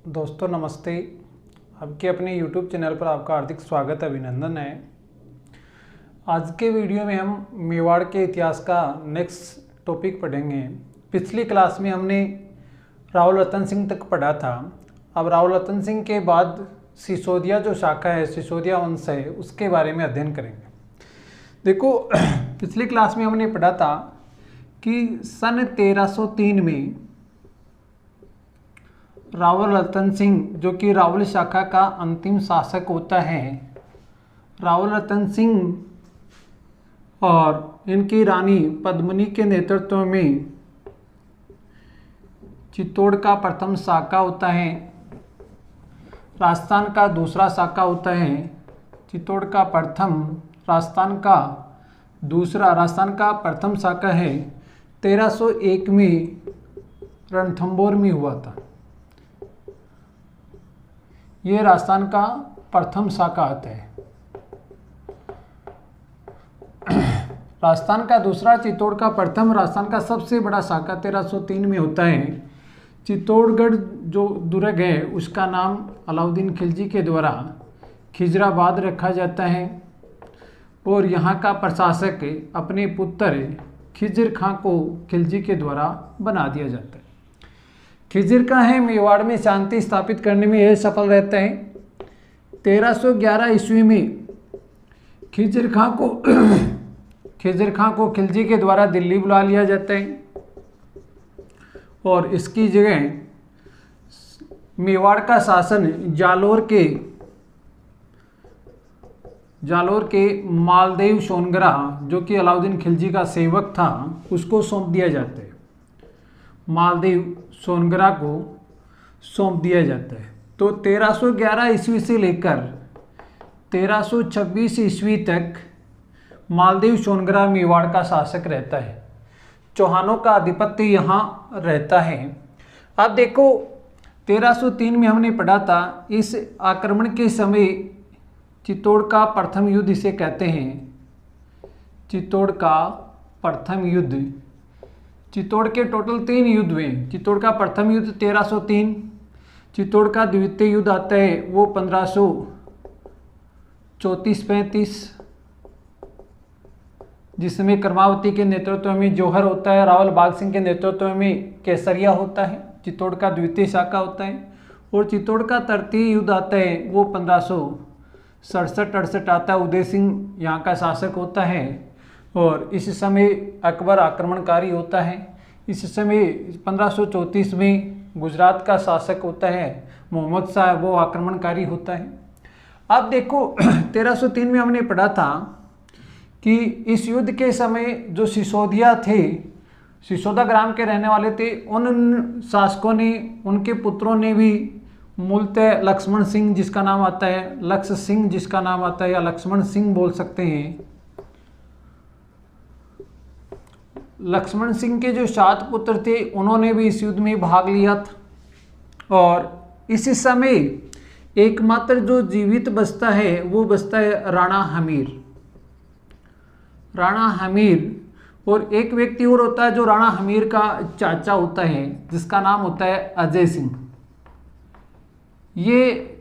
दोस्तों नमस्ते। आपके अपने YouTube चैनल पर आपका हार्दिक स्वागत अभिनंदन है। आज के वीडियो में हम मेवाड़ के इतिहास का नेक्स्ट टॉपिक पढ़ेंगे। पिछली क्लास में हमने राव रतन सिंह तक पढ़ा था। अब राव रतन सिंह के बाद सिसोदिया जो शाखा है, सिसोदिया वंश है, उसके बारे में अध्ययन करेंगे। देखो पिछली क्लास में हमने पढ़ा था कि सन 1303 में रावल रतन सिंह, जो कि रावल शाखा का अंतिम शासक होता है, रावल रतन सिंह और इनकी रानी पद्मिनी के नेतृत्व में चित्तौड़ का प्रथम शाखा होता है, राजस्थान का दूसरा शाखा होता है। चित्तौड़ का प्रथम, राजस्थान का दूसरा, राजस्थान का प्रथम शाखा है 1301 में रणथंभौर में हुआ था। ये राजस्थान का प्रथम शाखा आता है। राजस्थान का दूसरा, चित्तौड़ का प्रथम, राजस्थान का सबसे बड़ा शाखा 1303 में होता है। चित्तौड़गढ़ जो दुर्ग है उसका नाम अलाउद्दीन खिलजी के द्वारा खिजराबाद रखा जाता है और यहाँ का प्रशासक अपने पुत्र खिजर खां को खिलजी के द्वारा बना दिया जाता है। खिजर खां है मेवाड़ में शांति स्थापित करने में यह सफल रहता है। 1311 ईस्वी में खिजर खां को खिलजी के द्वारा दिल्ली बुला लिया जाता है और इसकी जगह मेवाड़ का शासन जालोर के मालदेव सोनगरा, जो कि अलाउद्दीन खिलजी का सेवक था, उसको सौंप दिया जाता है। मालदेव सोनगरा को सौंप दिया जाता है। तो 1311 ईस्वी से लेकर 1326 ईस्वी तक मालदेव सोनगरा मेवाड़ का शासक रहता है। चौहानों का आधिपत्य यहाँ रहता है। अब देखो 1303 में हमने पढ़ा था, इस आक्रमण के समय चित्तौड़ का प्रथम युद्ध इसे कहते हैं। चित्तौड़ का प्रथम युद्ध, चित्तौड़ के टोटल 3 युद्ध हुए। चित्तौड़ का प्रथम युद्ध 1303, चित्तौड़ का द्वितीय युद्ध आता है वो 1534-35, जिसमें कर्मावती के नेतृत्व में जौहर होता है, रावल बाग सिंह के नेतृत्व में केसरिया होता है, चित्तौड़ का द्वितीय शाखा होता है। और चित्तौड़ का तृतीय युद्ध आता है वो 1567-68 आता है। उदय सिंह यहाँ का शासक होता है और इस समय अकबर आक्रमणकारी होता है। इस समय 1534 में गुजरात का शासक होता है मोहम्मद शाह, वो आक्रमणकारी होता है। अब देखो 1303 में हमने पढ़ा था कि इस युद्ध के समय जो सिसोदिया थे, सिसोदा ग्राम के रहने वाले थे, उन शासकों ने, उनके पुत्रों ने भी मूलतः लक्ष्मण सिंह जिसका नाम आता है, लक्ष्य सिंह जिसका नाम आता है, या लक्ष्मण सिंह बोल सकते हैं, लक्ष्मण सिंह के जो 7 पुत्र थे उन्होंने भी इस युद्ध में भाग लिया था। और इस समय एकमात्र जो जीवित बचता है वो बचता है राणा हमीर। और एक व्यक्ति और होता है जो राणा हमीर का चाचा होता है, जिसका नाम होता है अजय सिंह। ये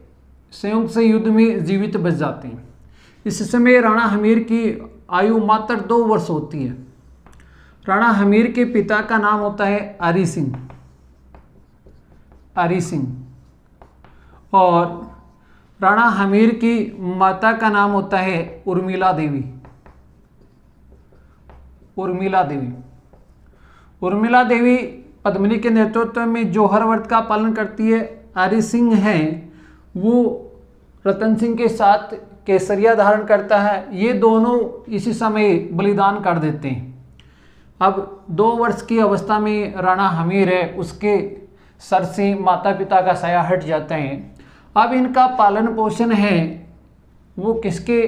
संयुक्त से युद्ध में जीवित बच जाते हैं। इस समय राणा हमीर की आयु मात्र 2 वर्ष होती है। राणा हमीर के पिता का नाम होता है अरी सिंह और राणा हमीर की माता का नाम होता है उर्मिला देवी। उर्मिला देवी पद्मिनी के नेतृत्व में जौहर व्रत का पालन करती है। अरी सिंह है वो रतन सिंह के साथ केसरिया धारण करता है। ये दोनों इसी समय बलिदान कर देते हैं। अब 2 वर्ष की अवस्था में राणा हमीर है, उसके सर से माता पिता का साया हट जाता है। अब इनका पालन पोषण है वो किसके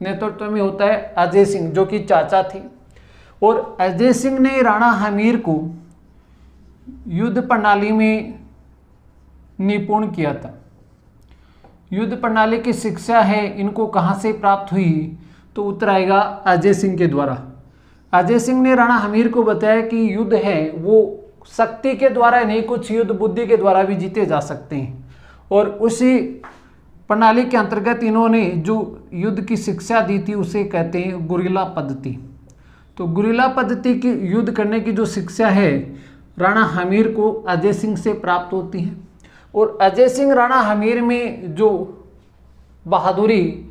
नेतृत्व में होता है? अजय सिंह, जो कि चाचा थे। और अजय सिंह ने राणा हमीर को युद्ध प्रणाली में निपुण किया था। युद्ध प्रणाली की शिक्षा है इनको कहाँ से प्राप्त हुई? तो उत्तर आएगा अजय सिंह के द्वारा। अजय सिंह ने राणा हमीर को बताया कि युद्ध है वो शक्ति के द्वारा नहीं, कुछ युद्ध बुद्धि के द्वारा भी जीते जा सकते हैं। और उसी प्रणाली के अंतर्गत इन्होंने जो युद्ध की शिक्षा दी थी उसे कहते हैं गुरिल्ला पद्धति। तो गुरिल्ला पद्धति की युद्ध करने की जो शिक्षा है राणा हमीर को अजय सिंह से प्राप्त होती है। और अजय सिंह राणा हमीर में जो बहादुरी,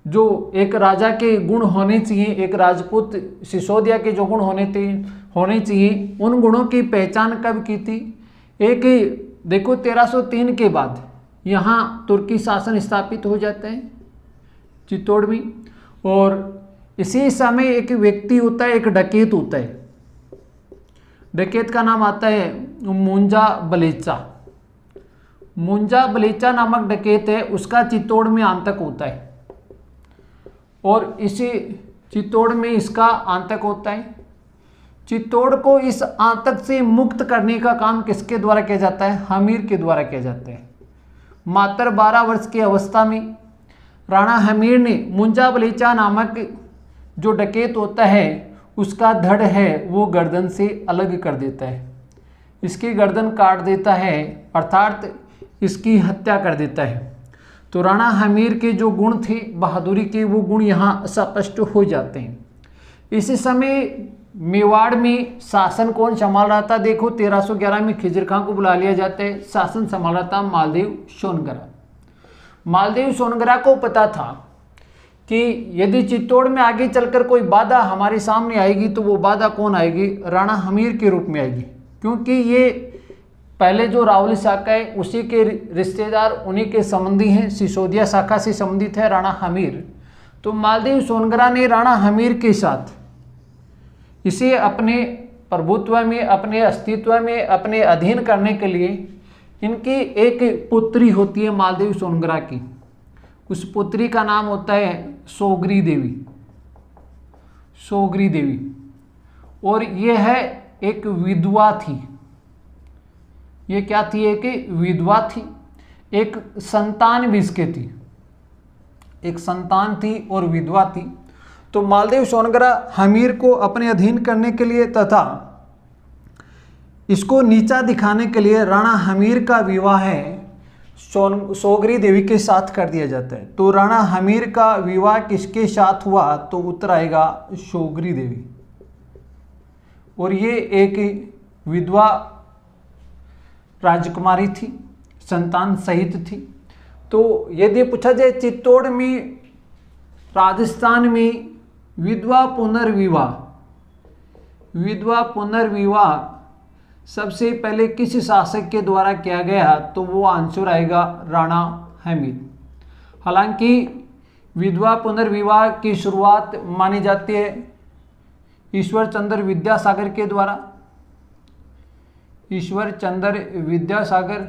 जो एक राजा के गुण होने चाहिए, एक राजपूत सिसोदिया के जो गुण होने चाहिए, उन गुणों की पहचान कब की थी? एक देखो 1303 के बाद यहाँ तुर्की शासन स्थापित हो जाता है चित्तौड़ में, और इसी समय एक व्यक्ति होता है, एक डकैत होता है। डकैत का नाम आता है मुंजा बलेचा। मुंजा बलेचा नामक डकैत है, उसका चित्तौड़ में आतंक होता है और इसी चित्तौड़ में इसका आतंक होता है। चित्तौड़ को इस आतंक से मुक्त करने का काम किसके द्वारा किया जाता है? हमीर के द्वारा किया जाता है। मात्र 12 वर्ष की अवस्था में राणा हमीर ने मुंजा बलेचा नामक जो डकैत होता है उसका धड़ है वो गर्दन से अलग कर देता है, इसकी गर्दन काट देता है, अर्थात इसकी हत्या कर देता है। तो राणा हमीर के जो गुण थे बहादुरी के, वो गुण यहाँ स्पष्ट हो जाते हैं। इसी समय मेवाड़ में शासन कौन संभाल रहा था? देखो 1311 में खिजर खां को बुला लिया जाता है, शासन संभाल रहा था मालदेव सोनगरा। मालदेव सोनगरा को पता था कि यदि चित्तौड़ में आगे चलकर कोई बाधा हमारे सामने आएगी तो वो बाधा कौन आएगी? राणा हमीर के रूप में आएगी, क्योंकि ये पहले जो रावली शाखा है उसी के रिश्तेदार, उन्हीं के संबंधी हैं, सिसोदिया शाखा से संबंधित है राणा हमीर। तो मालदेव सोनगरा ने राणा हमीर के साथ इसे अपने प्रभुत्व में, अपने अस्तित्व में, अपने अधीन करने के लिए, इनकी एक पुत्री होती है मालदेव सोनगरा की, उस पुत्री का नाम होता है सोगरी देवी। सोगरी देवी, और ये है एक विधवा थी। ये क्या थी? एक विधवा थी, एक संतान भी इसके थी, एक संतान थी और विधवा थी। तो मालदेव सोनगरा हमीर को अपने अधीन करने के लिए तथा इसको नीचा दिखाने के लिए राणा हमीर का विवाह है सोगरी देवी के साथ कर दिया जाता है। तो राणा हमीर का विवाह किसके साथ हुआ? तो उत्तर आएगा सोगरी देवी, और ये एक विधवा राजकुमारी थी, संतान सहित थी। तो यदि पूछा जाए चित्तौड़ में, राजस्थान में विधवा पुनर्विवाह सबसे पहले किस शासक के द्वारा किया गया? तो वो आंसर आएगा राणा हमीर। हालांकि विधवा पुनर्विवाह की शुरुआत मानी जाती है ईश्वर चंद्र विद्यासागर के द्वारा। ईश्वर चंद्र विद्यासागर,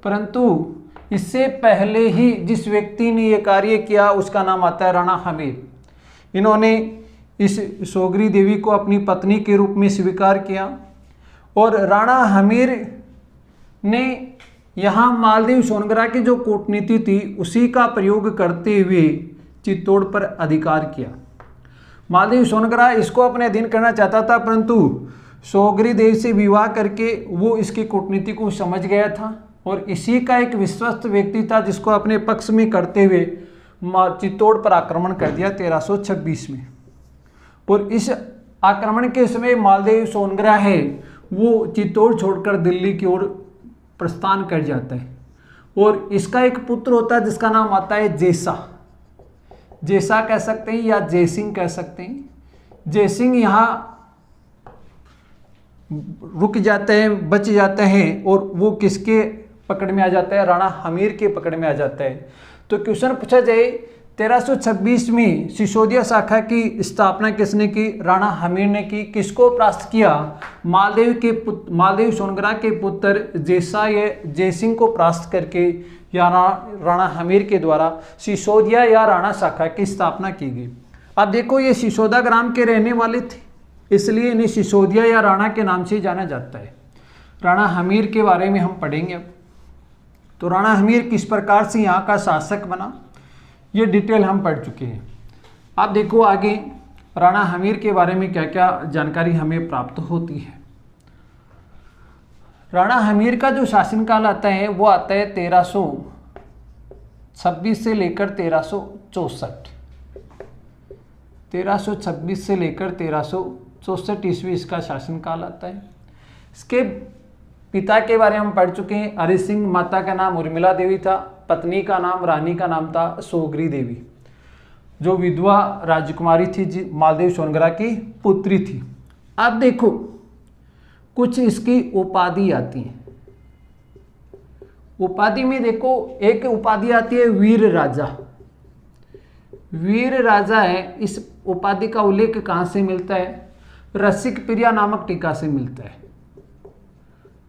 परंतु इससे पहले ही जिस व्यक्ति ने यह कार्य किया उसका नाम आता है राणा हमीर। इन्होंने इस सोगरी देवी को अपनी पत्नी के रूप में स्वीकार किया और राणा हमीर ने यहाँ मालदेव सोनगरा की जो कूटनीति थी उसी का प्रयोग करते हुए चित्तौड़ पर अधिकार किया। मालदेव सोनगरा इसको अपने अधीन करना चाहता था, परंतु सोगरी देवी से विवाह करके वो इसकी कूटनीति को समझ गया था और इसी का एक विश्वस्त व्यक्ति था जिसको अपने पक्ष में करते हुए चित्तौड़ पर आक्रमण कर दिया 1326 में। और इस आक्रमण के समय मालदेव सोनगरा है वो चित्तौड़ छोड़कर दिल्ली की ओर प्रस्थान कर जाता है और इसका एक पुत्र होता है जिसका नाम आता है जैसा। जैसा कह सकते हैं या जयसिंह कह सकते हैं। जयसिंह यहाँ रुक जाते हैं, बच जाते हैं और वो किसके पकड़ में आ जाता है? राणा हमीर के पकड़ में आ जाता है। तो क्वेश्चन पूछा जाए 1326 में सिसोदिया शाखा की स्थापना किसने की? राणा हमीर ने की। किसको परास्त किया? मालदेव सोनगरा के पुत्र जैसा या जयसिंह को परास्त करके या राणा हमीर के द्वारा सिसोदिया या राणा शाखा की स्थापना की गई। अब देखो ये सिसोदा ग्राम के रहने वाले थे, इसलिए इन्हें सिसोदिया या राणा के नाम से जाना जाता है। राणा हमीर के बारे में हम पढ़ेंगे अब। तो राणा हमीर किस प्रकार से यहाँ का शासक बना, ये डिटेल हम पढ़ चुके हैं। आप देखो आगे राणा हमीर के बारे में क्या क्या जानकारी हमें प्राप्त होती है। राणा हमीर का जो शासनकाल आता है वो आता है 1326 से लेकर 1364। 1326 से लेकर 1364 ईस्वी इसका शासनकाल आता है। इसके पिता के बारे में हम पढ़ चुके हैं, हरि सिंह। माता का नाम उर्मिला देवी था, पत्नी का नाम, रानी का नाम था सोगरी देवी, जो विधवा राजकुमारी थी, मालदेव सोनगरा की पुत्री थी। अब देखो कुछ इसकी उपाधि आती है। उपाधि में देखो एक उपाधि आती है वीर राजा। वीर राजा है, इस उपाधि का उल्लेख कहाँ से मिलता है? रसिक प्रिया नामक टीका से मिलता है।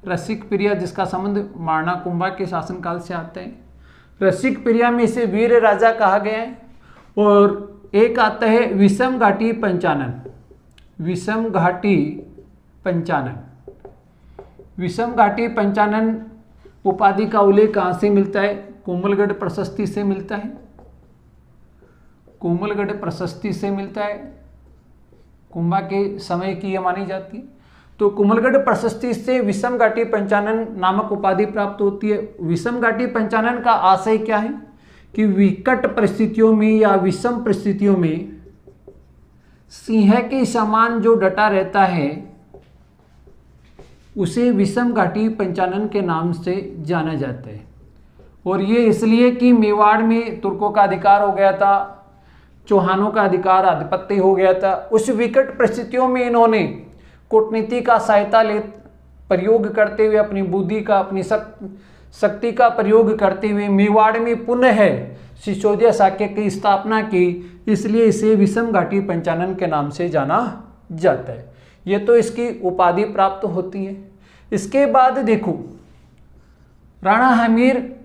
रसिक प्रिया जिसका संबंध मारना कुंभा के शासनकाल से आता है। रसिक प्रिया में इसे वीर राजा कहा गया है। और एक आता है विषम घाटी पंचानन। विषम घाटी पंचानन, विषम घाटी पंचानन उपाधि का उल्लेख कहाँ से मिलता है? कोमलगढ़ प्रशस्ति से मिलता है। कोमलगढ़ प्रशस्ति से मिलता है, कुंभा के समय की यह मानी जाती है। तो कोमलगढ़ प्रशस्ति से विषम घाटी पंचानन नामक उपाधि प्राप्त होती है। विषम घाटी पंचानन का आशय क्या है कि विकट परिस्थितियों में या विषम परिस्थितियों में सिंह के समान जो डटा रहता है उसे विषम घाटी पंचानन के नाम से जाना जाता है। और ये इसलिए कि मेवाड़ में तुर्कों का अधिकार हो गया था, चौहानों का अधिकार आधिपत्य हो गया था। उस विकट परिस्थितियों में इन्होंने कूटनीति का सहायता ले प्रयोग करते हुए, अपनी बुद्धि का, अपनी शक्ति का प्रयोग करते हुए मेवाड़ में पुनः सिसोदिया साक्य की स्थापना की। इसलिए इसे विषम घाटी पंचानन के नाम से जाना जाता है। ये तो इसकी उपाधि प्राप्त होती है। इसके बाद देखो राणा हमीर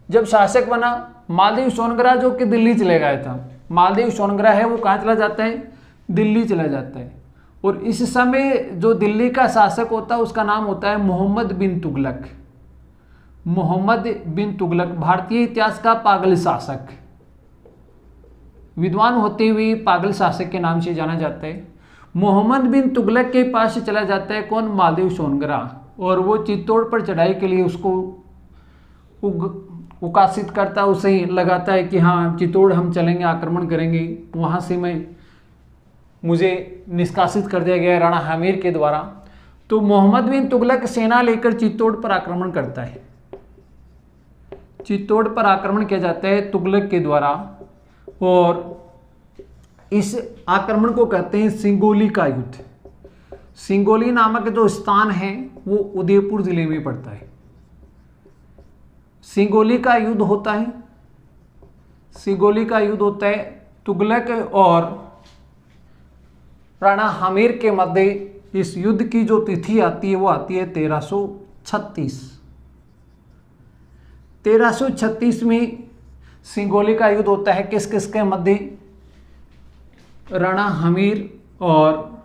जब शासक बना, मालदेव सोनगरा जो कि दिल्ली चले गया था, मालदेव सोनगरा है वो कहाँ चला जाता है? दिल्ली चला जाता है। और इस समय जो दिल्ली का शासक होता है उसका नाम होता है मोहम्मद बिन तुगलक। मोहम्मद बिन तुगलक भारतीय इतिहास का पागल शासक, विद्वान होते हुए पागल शासक के नाम से जाना जाता है। मोहम्मद बिन तुगलक के पास चला जाता है कौन? मालदेव सोनगरा। और वो चित्तौड़ पर चढ़ाई के लिए उसको उकासित करता, उसे लगाता है कि हाँ चित्तौड़ हम चलेंगे, आक्रमण करेंगे, वहाँ से मुझे निष्कासित कर दिया गया राणा हमीर के द्वारा। तो मोहम्मद बिन तुगलक सेना लेकर चित्तौड़ पर आक्रमण करता है। चित्तौड़ पर आक्रमण किया जाता है तुगलक के द्वारा। और इस आक्रमण को कहते हैं सिंगोली का युद्ध। सिंगोली नामक जो स्थान है वो उदयपुर जिले में पड़ता है। सिंगोली का युद्ध होता है। सिंगोली का युद्ध होता है तुगलक और राणा हमीर के मध्य। इस युद्ध की जो तिथि आती है वो आती है 1336। 1336 में सिंगोली का युद्ध होता है। किस किस के मध्य? राणा हमीर और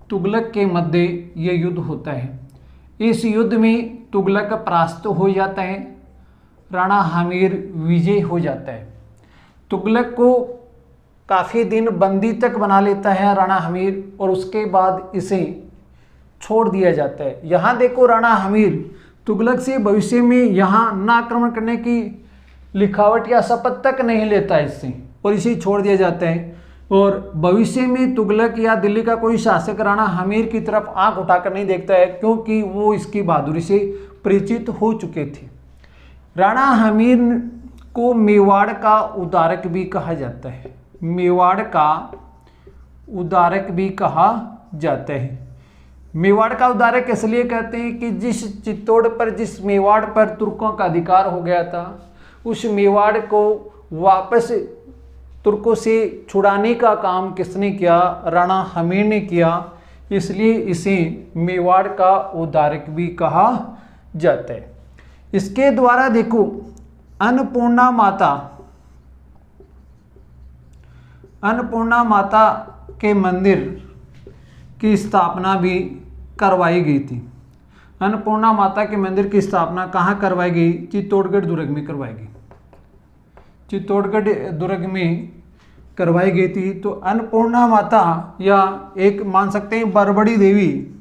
तुगलक के मध्य ये युद्ध होता है। इस युद्ध में तुगलक परास्त हो जाता है, राणा हमीर विजय हो जाता है। तुगलक को काफ़ी दिन बंदी तक बना लेता है राणा हमीर और उसके बाद इसे छोड़ दिया जाता है। यहाँ देखो राणा हमीर तुगलक से भविष्य में यहाँ न आक्रमण करने की लिखावट या शपथ तक नहीं लेता इससे और इसे छोड़ दिया जाता है। और भविष्य में तुगलक या दिल्ली का कोई शासक राणा हमीर की तरफ आंख उठाकर नहीं देखता है, क्योंकि वो इसकी बहादुरी से परिचित हो चुके थे। राणा हमीर को मेवाड़ का उदारक भी कहा जाता है। मेवाड़ का उदारक भी कहा जाता है। मेवाड़ का उदारक इसलिए कहते हैं कि जिस चित्तौड़ पर, जिस मेवाड़ पर तुर्कों का अधिकार हो गया था, उस मेवाड़ को वापस तुर्कों से छुड़ाने का काम किसने किया? राणा हमीर ने किया। इसलिए इसे मेवाड़ का उदारक भी कहा जाता है। इसके द्वारा देखो अन्नपूर्णा माता के मंदिर की स्थापना भी करवाई गई थी। अन्नपूर्णा माता के मंदिर की स्थापना कहाँ करवाई गई? चित्तौड़गढ़ दुर्ग में करवाई गई। चित्तौड़गढ़ दुर्ग में करवाई गई थी। तो अन्नपूर्णा माता या एक मान सकते हैं बरबड़ी देवी,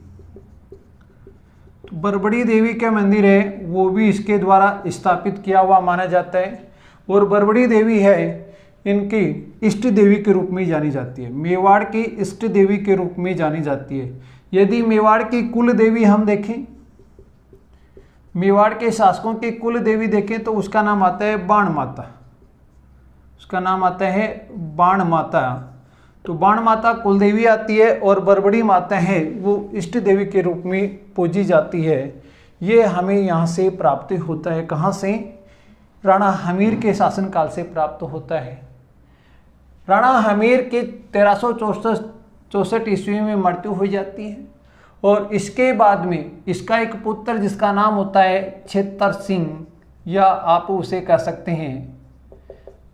तो बरबड़ी देवी का मंदिर है वो भी इसके द्वारा स्थापित किया हुआ माना जाता है। और बरबड़ी देवी है इनकी इष्ट देवी के रूप में जानी जाती है, मेवाड़ की इष्ट देवी के रूप में जानी जाती है। यदि मेवाड़ की कुल देवी हम देखें, मेवाड़ के शासकों की कुल देवी देखें तो उसका नाम आता है बाण माता, उसका नाम आता है बाण माता। तो बाण माता कुल देवी आती है और बरबड़ी माता है वो इष्ट देवी के रूप में पूजी जाती है। ये हमें यहाँ से प्राप्त होता है, कहाँ से? राणा हमीर के शासनकाल से प्राप्त होता है। राणा हमीर के 1364 ईस्वी में मृत्यु हो जाती है और इसके बाद में इसका एक पुत्र जिसका नाम होता है छेतर सिंह, या आप उसे कह सकते हैं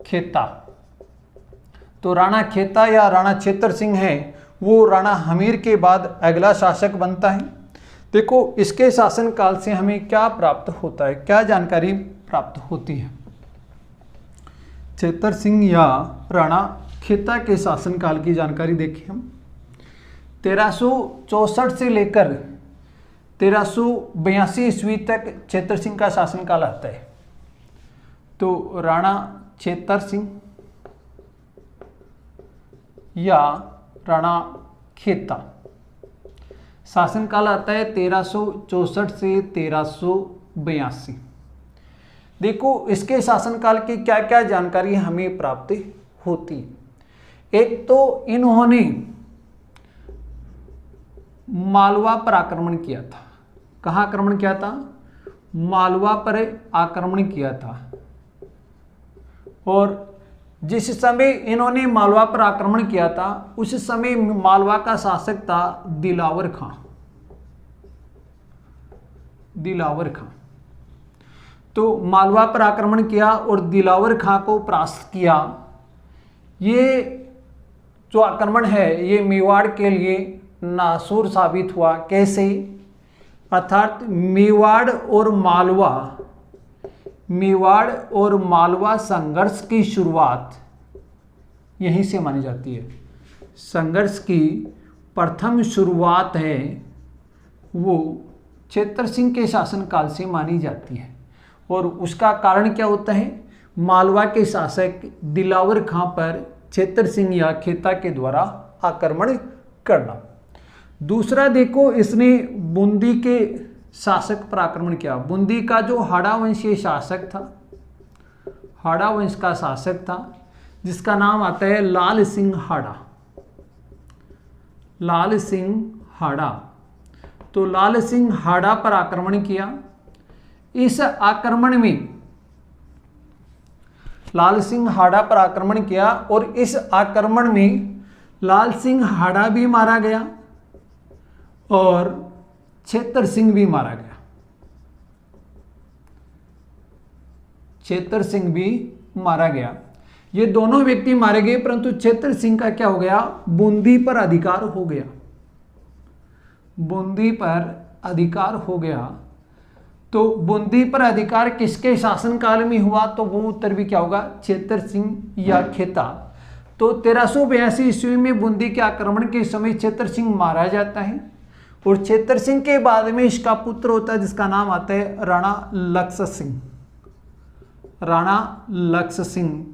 खेता। तो राणा खेता या राणा छेतर सिंह है वो राणा हमीर के बाद अगला शासक बनता है। देखो इसके शासनकाल से हमें क्या प्राप्त होता है, क्या जानकारी प्राप्त होती है। छेतर सिंह या राणा खेता के शासनकाल की जानकारी देखें हम। 1364 से लेकर 1382 ईस्वी तक छेतर सिंह का शासनकाल आता है। तो राणा छेतर सिंह या राणा खेता शासनकाल आता है 1364 से 1382। देखो इसके शासनकाल की क्या क्या जानकारी हमें प्राप्त होती है। एक तो इन्होंने मालवा पर आक्रमण किया था। कहाँ आक्रमण किया था? मालवा पर आक्रमण किया था। और जिस समय इन्होंने मालवा पर आक्रमण किया था उस समय मालवा का शासक था दिलावर खां। दिलावर खां तो मालवा पर आक्रमण किया और दिलावर खां को परास्त किया। ये जो आक्रमण है ये मेवाड़ के लिए नासूर साबित हुआ। कैसे? अर्थात मेवाड़ और मालवा संघर्ष की शुरुआत यहीं से मानी जाती है। संघर्ष की प्रथम शुरुआत है वो छेतर सिंह के शासनकाल से मानी जाती है। और उसका कारण क्या होता है? मालवा के शासक दिलावर खां पर छेतर सिंह या खेता के द्वारा आक्रमण करना। दूसरा देखो इसने बूंदी के शासक पर आक्रमण किया। बूंदी का जो हाड़ा वंशीय शासक था, हाड़ा वंश का शासक था जिसका नाम आता है लाल सिंह हाड़ा। लाल सिंह हाड़ा। तो लाल सिंह हाड़ा पर आक्रमण किया। इस आक्रमण में लाल सिंह हाड़ा पर आक्रमण किया और इस आक्रमण में लाल सिंह हाड़ा भी मारा गया और छेतर सिंह भी मारा गया। छेतर सिंह भी मारा गया। ये दोनों व्यक्ति मारे गए, परंतु छेतर सिंह का क्या हो गया? बूंदी पर अधिकार हो गया। बूंदी पर अधिकार हो गया। तो बूंदी पर अधिकार किसके शासनकाल में हुआ? तो वो उत्तर भी क्या होगा? छेतर सिंह या खेता। तो 1382 ईस्वी में बूंदी के आक्रमण के समय छेतर सिंह मारा जाता है और छेतर सिंह के बाद में इसका पुत्र होता है जिसका नाम आता है राणा लक्ष्य सिंह। राणा लक्ष्य सिंह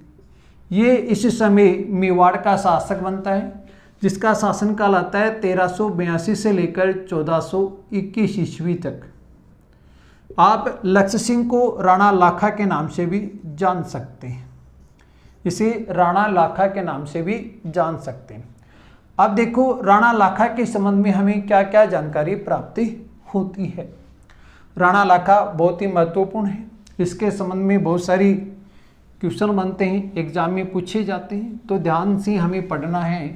ये इस समय मेवाड़ का शासक बनता है जिसका शासनकाल आता है 1382 से लेकर 1421 ईस्वी तक। आप लक्ष्य सिंह को राणा लाखा के नाम से भी जान सकते हैं। इसे राणा लाखा के नाम से भी जान सकते हैं। अब देखो राणा लाखा के संबंध में हमें क्या क्या जानकारी प्राप्ति होती है। राणा लाखा बहुत ही महत्वपूर्ण है। इसके संबंध में बहुत सारी क्वेश्चन बनते हैं, एग्जाम में पूछे जाते हैं, तो ध्यान से हमें पढ़ना है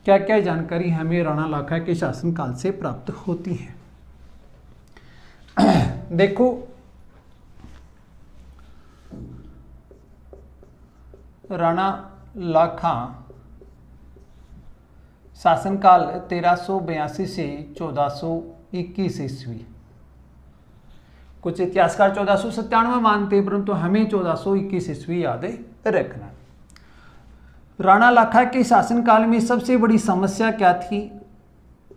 क्या क्या जानकारी हमें राणा लाखा के शासनकाल से प्राप्त होती है। देखो राणा लाखा शासनकाल 1382 से 1421 ईस्वी। कुछ इतिहासकार 1497 मानते हैं, परंतु हमें 1421 ईस्वी याद रखना। राणा लाखा के शासनकाल में सबसे बड़ी समस्या क्या थी?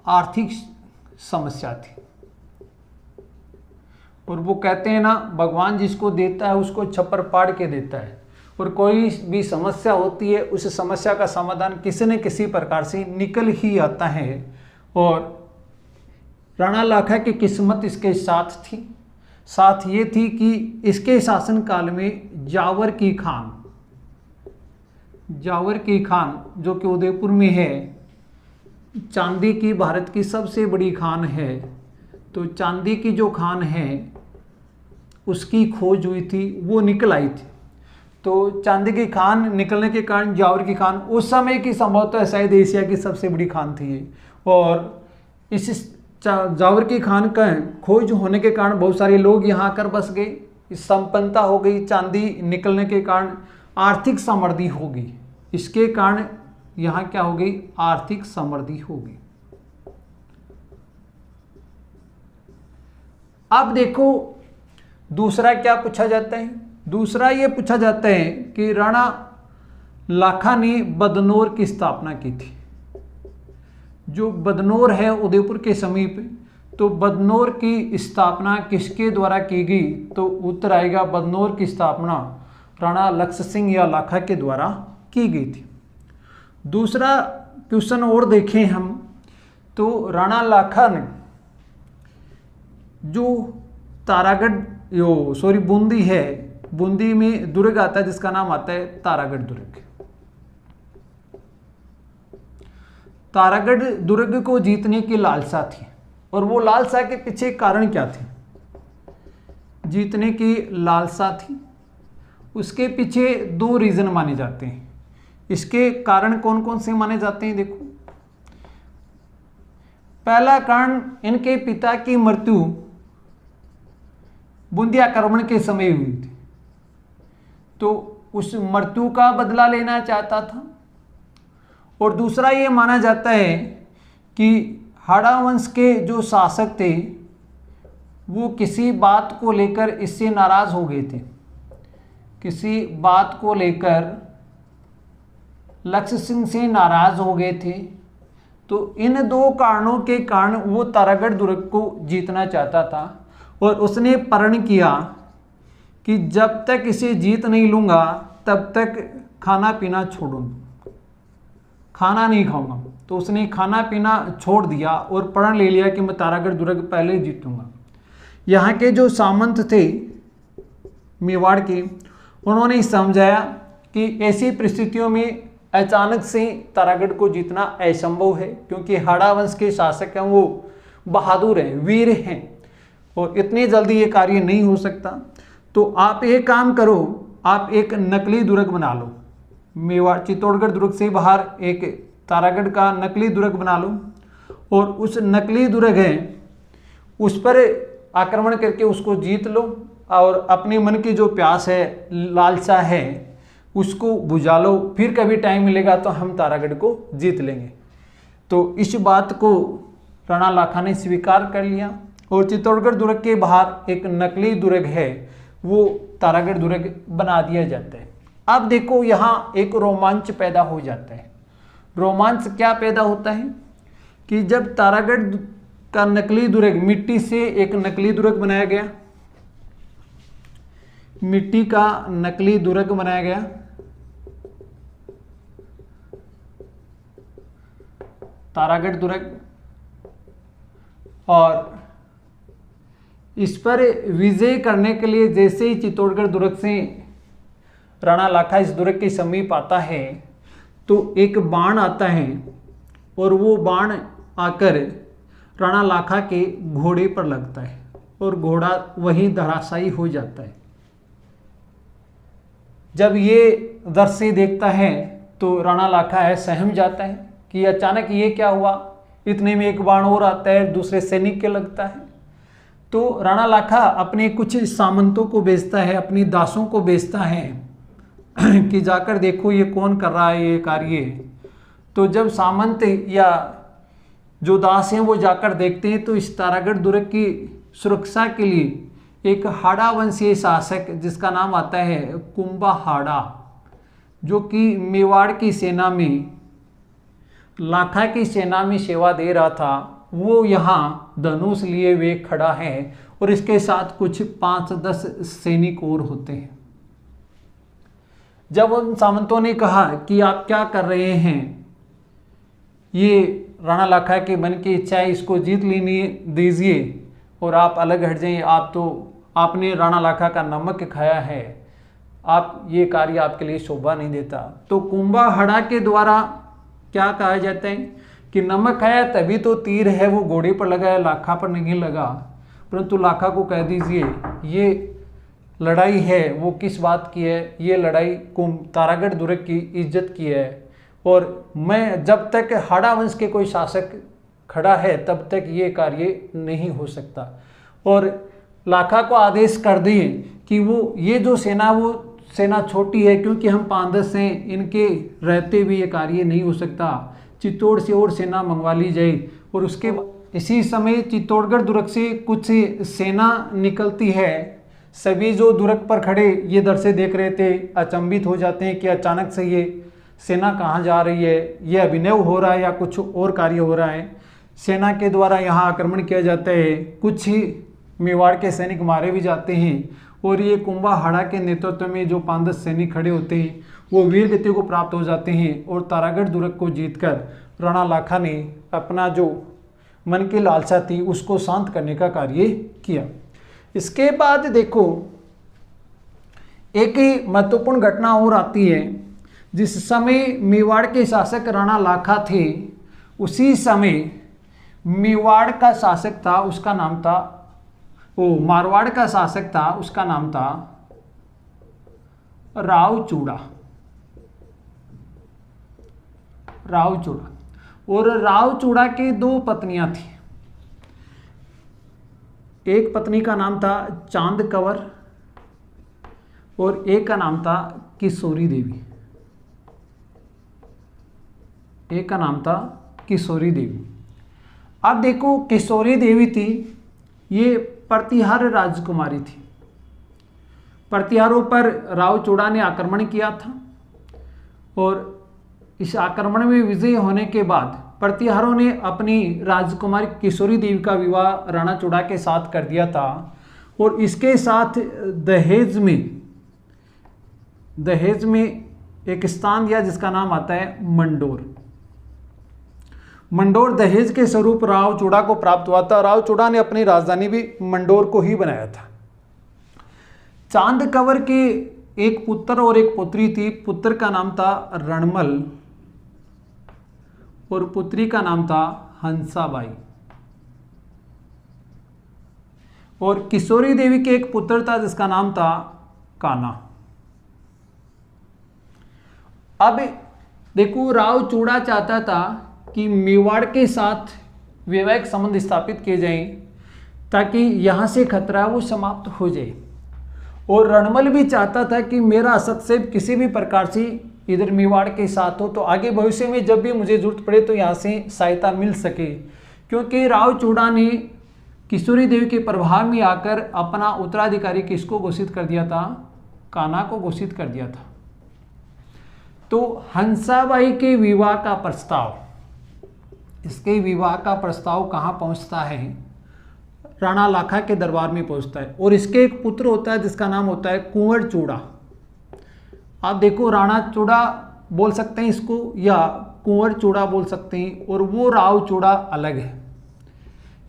आर्थिक समस्या थी। और वो कहते हैं ना, भगवान जिसको देता है उसको छप्पर फाड़ के देता है, और कोई भी समस्या होती है उस समस्या का समाधान किसी न किसी प्रकार से निकल ही आता है। और राणा लाखा की किस्मत इसके साथ थी। साथ ये थी कि इसके शासनकाल में जावर की खान जो कि उदयपुर में है, चांदी की भारत की सबसे बड़ी खान है, तो चांदी की जो खान है उसकी खोज हुई थी, वो निकल आई थी। तो चांदी की खान निकलने के कारण जावर की खान उस समय की संभवतः शायद एशिया की सबसे बड़ी खान थी ये। और इस जावर की खान का खोज होने के कारण बहुत सारे लोग यहाँ आकर बस गए, संपन्नता हो गई, चांदी निकलने के कारण आर्थिक समृद्धि हो गई, इसके कारण यहाँ क्या हो गई, आर्थिक समृद्धि हो गई। अब देखो दूसरा क्या पूछा जाता है, दूसरा ये पूछा जाता है कि राणा लाखा ने बदनौर की स्थापना की थी। जो बदनौर है उदयपुर के समीप, तो बदनौर की स्थापना किसके द्वारा की गई, तो उत्तर आएगा बदनौर की स्थापना राणा लक्ष्य सिंह या लाखा के द्वारा की गई थी। दूसरा क्वेश्चन और देखें हम, तो राणा लाखा ने जो तारागढ़ बूंदी है, बूंदी में दुर्ग आता है जिसका नाम आता है तारागढ़ दुर्ग। तारागढ़ दुर्ग को जीतने की लालसा थी, और वो लालसा के पीछे कारण क्या थे, जीतने की लालसा थी, उसके पीछे दो रीजन माने जाते हैं। इसके कारण कौन कौन से माने जाते हैं, देखो पहला कारण इनके पिता की मृत्यु बूंदी आक्रमण के समय हुई थी, तो उस मृत्यु का बदला लेना चाहता था। और दूसरा ये माना जाता है कि हाड़ा वंश के जो शासक थे वो किसी बात को लेकर इससे नाराज हो गए थे, किसी बात को लेकर लक्ष्य सिंह से नाराज हो गए थे। तो इन दो कारणों के कारण वो तारागढ़ दुर्ग को जीतना चाहता था, और उसने प्रण किया कि जब तक इसे जीत नहीं लूँगा तब तक खाना पीना छोड़ूंगा, खाना नहीं खाऊंगा। तो उसने खाना पीना छोड़ दिया और प्रण ले लिया कि मैं तारागढ़ दुर्ग पहले जीतूंगा। यहाँ के जो सामंत थे मेवाड़ के, उन्होंने समझाया कि ऐसी परिस्थितियों में अचानक से तारागढ़ को जीतना असंभव है, क्योंकि हाड़ा वंश के शासक हैं वो बहादुर हैं, वीर हैं, और इतनी जल्दी ये कार्य नहीं हो सकता। तो आप एक काम करो, आप एक नकली दुर्ग बना लो, मेवाड़ चित्तौड़गढ़ दुर्ग से बाहर एक तारागढ़ का नकली दुर्ग बना लो, और उस नकली दुर्ग है उस पर आक्रमण करके उसको जीत लो, और अपने मन की जो प्यास है, लालसा है, उसको बुझा लो। फिर कभी टाइम मिलेगा तो हम तारागढ़ को जीत लेंगे। तो इस बात को राणा लाखा ने स्वीकार कर लिया, और चित्तौड़गढ़ दुर्ग के बाहर एक नकली दुर्ग है वो तारागढ़ दुर्ग बना दिया जाता है। अब देखो यहाँ एक रोमांच पैदा हो जाता है। रोमांच क्या पैदा होता है कि जब तारागढ़ का नकली दुर्ग, मिट्टी से एक नकली दुर्ग बनाया गया, मिट्टी का नकली दुर्ग बनाया गया, तारागढ़ दुर्ग, और इस पर विजय करने के लिए जैसे ही चित्तौड़गढ़ दुर्ग से राणा लाखा इस दुर्ग के समीप आता है तो एक बाण आता है, और वो बाण आकर राणा लाखा के घोड़े पर लगता है, और घोड़ा वहीं धराशायी हो जाता है। जब ये दृश्य देखता है तो राणा लाखा है सहम जाता है कि अचानक ये क्या हुआ, इतने में एक बाण और आता है, दूसरे सैनिक के लगता है। तो राणा लाखा अपने कुछ सामंतों को भेजता है, अपनी दासों को भेजता है कि जाकर देखो ये कौन कर रहा है ये कार्य। तो जब सामंत या जो दास हैं वो जाकर देखते हैं तो इस तारागढ़ दुर्ग की सुरक्षा के लिए एक हाड़ा वंशीय शासक जिसका नाम आता है कुंभा हाड़ा, जो कि मेवाड़ की सेना में, लाखा की सेना में सेवा दे रहा था, वो यहाँ धनुष लिए हुए खड़ा है और इसके साथ कुछ 5-10 सैनिक और होते हैं। जब उन सामंतों ने कहा कि आप क्या कर रहे हैं, ये राणा लाखा के मन की इच्छा है, इसको जीत लेने दीजिए और आप अलग हट जाइए, आपने राणा लाखा का नमक खाया है, आप ये कार्य आपके लिए शोभा नहीं देता। तो कुंभाहड़ा के द्वारा क्या कहा जाता है कि नमक खाया तभी तो तीर है वो घोड़े पर लगा है, लाखा पर नहीं लगा। परंतु लाखा को कह दीजिए ये लड़ाई है वो किस बात की है, ये लड़ाई तारागढ़ दुर्ग की इज्जत की है और मैं जब तक हाड़ा वंश के कोई शासक खड़ा है तब तक ये कार्य नहीं हो सकता। और लाखा को आदेश कर दिए कि वो ये जो सेना वो सेना छोटी है, क्योंकि हम 5-10 हैं, इनके रहते भी ये कार्य नहीं हो सकता, चित्तौड़ से और सेना मंगवा ली जाए। और उसके इसी समय चित्तौड़गढ़ दुर्ग से कुछ सेना निकलती है। सभी जो दुर्ग पर खड़े ये दर से देख रहे थे अचंभित हो जाते हैं कि अचानक से ये सेना कहाँ जा रही है, ये अभिनव हो रहा है या कुछ और कार्य हो रहा है। सेना के द्वारा यहाँ आक्रमण किया जाता है, कुछ मेवाड़ के सैनिक मारे भी जाते हैं और ये कुंभाहड़ा के नेतृत्व में जो 5-10 सैनिक खड़े होते हैं वो वीर गति को प्राप्त हो जाते हैं और तारागढ़ दुर्ग को जीतकर राणा लाखा ने अपना जो मन की लालसा थी उसको शांत करने का कार्य किया। इसके बाद देखो एक ही महत्वपूर्ण घटना और आती है। जिस समय मेवाड़ के शासक राणा लाखा थे उसी समय मेवाड़ का शासक था, उसका नाम था मारवाड़ का शासक था, उसका नाम था रावचूड़ा। और रावचूड़ा के 2 पत्नियां थी। एक पत्नी का नाम था चांद कंवर और एक का नाम था किशोरी देवी। अब देखो किशोरी देवी थी, ये प्रतिहार राजकुमारी थी। प्रतिहारों पर रावचूड़ा ने आक्रमण किया था और इस आक्रमण में विजयी होने के बाद प्रतिहारों ने अपनी राजकुमारी किशोरी देवी का विवाह राणा चूड़ा के साथ कर दिया था और इसके साथ दहेज में एक स्थान दिया जिसका नाम आता है मंडोर। मंडोर दहेज के स्वरूप रावचूड़ा को प्राप्त हुआ था। रावचूड़ा ने अपनी राजधानी भी मंडोर को ही बनाया था। चांद कंवर के एक पुत्र और एक पुत्री थी। पुत्र का नाम था रणमल और पुत्री का नाम था हंसाबाई। और किशोरी देवी के एक पुत्र था जिसका नाम था कान्हा। अब देखो रावचूड़ा चाहता था कि मेवाड़ के साथ वैवाहिक संबंध स्थापित किए जाएं ताकि यहाँ से खतरा वो समाप्त हो जाए। और रणमल भी चाहता था कि मेरा हस्तक्षेप किसी भी प्रकार से इधर मेवाड़ के साथ हो तो आगे भविष्य में जब भी मुझे जरूरत पड़े तो यहाँ से सहायता मिल सके, क्योंकि रावचूड़ा ने किशोरी देवी के प्रभाव में आकर अपना उत्तराधिकारी किसको घोषित कर दिया था? कान्हा को घोषित कर दिया था। तो हंसाबाई के विवाह का प्रस्ताव, इसके विवाह का प्रस्ताव कहाँ पहुँचता है? राणा लाखा के दरबार में पहुँचता है। और इसके एक पुत्र होता है जिसका नाम होता है कुंवर चूड़ा। आप देखो राणा चूड़ा बोल सकते हैं इसको या कुंवर चूड़ा बोल सकते हैं, और वो राव चूड़ा अलग है।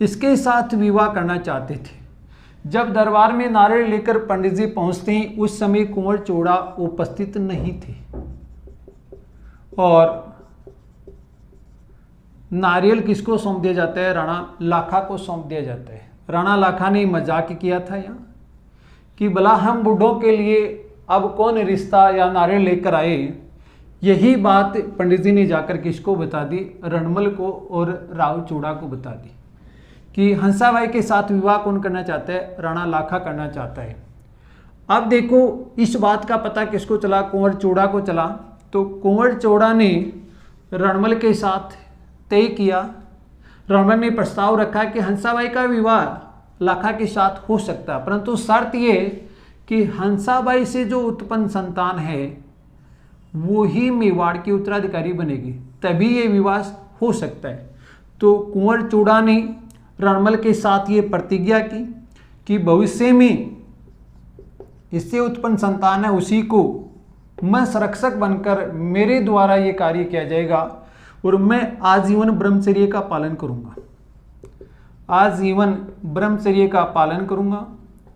इसके साथ विवाह करना चाहते थे। जब दरबार में नारियल लेकर पंडित जी पहुँचते हैं उस समय कुंवर चूड़ा उपस्थित नहीं थे और नारियल किसको सौंप दिया जाता है? राणा लाखा को सौंप दिया जाता है। राणा लाखा ने मजाक किया था यहाँ कि भला हम बूढ़ों के लिए अब कौन रिश्ता या नारियल लेकर आए। यही बात पंडित जी ने जाकर किसको बता दी? रणमल को और रावचूड़ा को बता दी कि हंसाबाई के साथ विवाह कौन करना चाहता है? राणा लाखा करना चाहता है। अब देखो इस बात का पता किसको चला? कुंवर चूड़ा को चला। तो कुंवर चूड़ा ने रणमल के साथ तय किया। रणमल ने प्रस्ताव रखा कि हंसाबाई का विवाह लाखा के साथ हो सकता है, परंतु शर्त ये कि हंसाबाई से जो उत्पन्न संतान है वो ही मेवाड़ की उत्तराधिकारी बनेगी, तभी ये विवाह हो सकता है। तो कुंवर चूड़ा ने रणमल के साथ ये प्रतिज्ञा की कि भविष्य में इससे उत्पन्न संतान है उसी को मैं संरक्षक बनकर मेरे द्वारा ये कार्य किया जाएगा और मैं आजीवन ब्रह्मचर्य का पालन करूंगा, आजीवन ब्रह्मचर्य का पालन करूंगा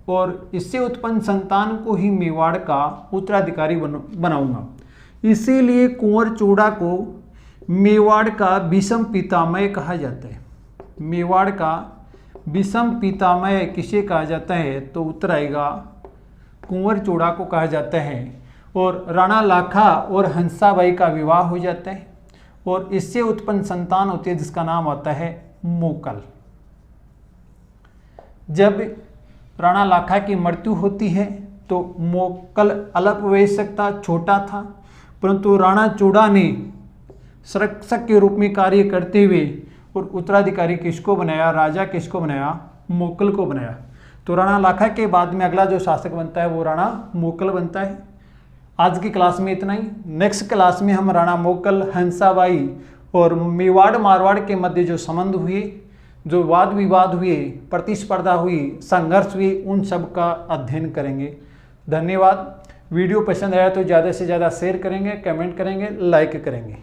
और इससे उत्पन्न संतान को ही मेवाड़ का उत्तराधिकारी बनाऊंगा। इसीलिए कुंवर चूड़ा को मेवाड़ का विषम पितामह कहा जाता है। मेवाड़ का विषम पितामह किसे कहा जाता है तो उत्तर आएगा कुंवर चूड़ा को कहा जाता है। और राणा लाखा और हंसाबाई का विवाह हो जाता है और इससे उत्पन्न संतान होती है जिसका नाम आता है मोकल। जब राणा लाखा की मृत्यु होती है तो मोकल अल्पवयस्क था, छोटा था, परंतु राणा चूड़ा ने संरक्षक के रूप में कार्य करते हुए और उत्तराधिकारी किसको बनाया, राजा किसको बनाया, मोकल को बनाया। तो राणा लाखा के बाद में अगला जो शासक बनता है वो राणा मोकल बनता है। आज की क्लास में इतना ही। नेक्स्ट क्लास में हम राणा मोकल, हंसाबाई और मेवाड़ मारवाड़ के मध्य जो संबंध हुए, जो वाद विवाद हुए, प्रतिस्पर्धा हुई, संघर्ष हुए, उन सब का अध्ययन करेंगे। धन्यवाद। वीडियो पसंद आया तो ज़्यादा से ज़्यादा शेयर करेंगे, कमेंट करेंगे, लाइक करेंगे।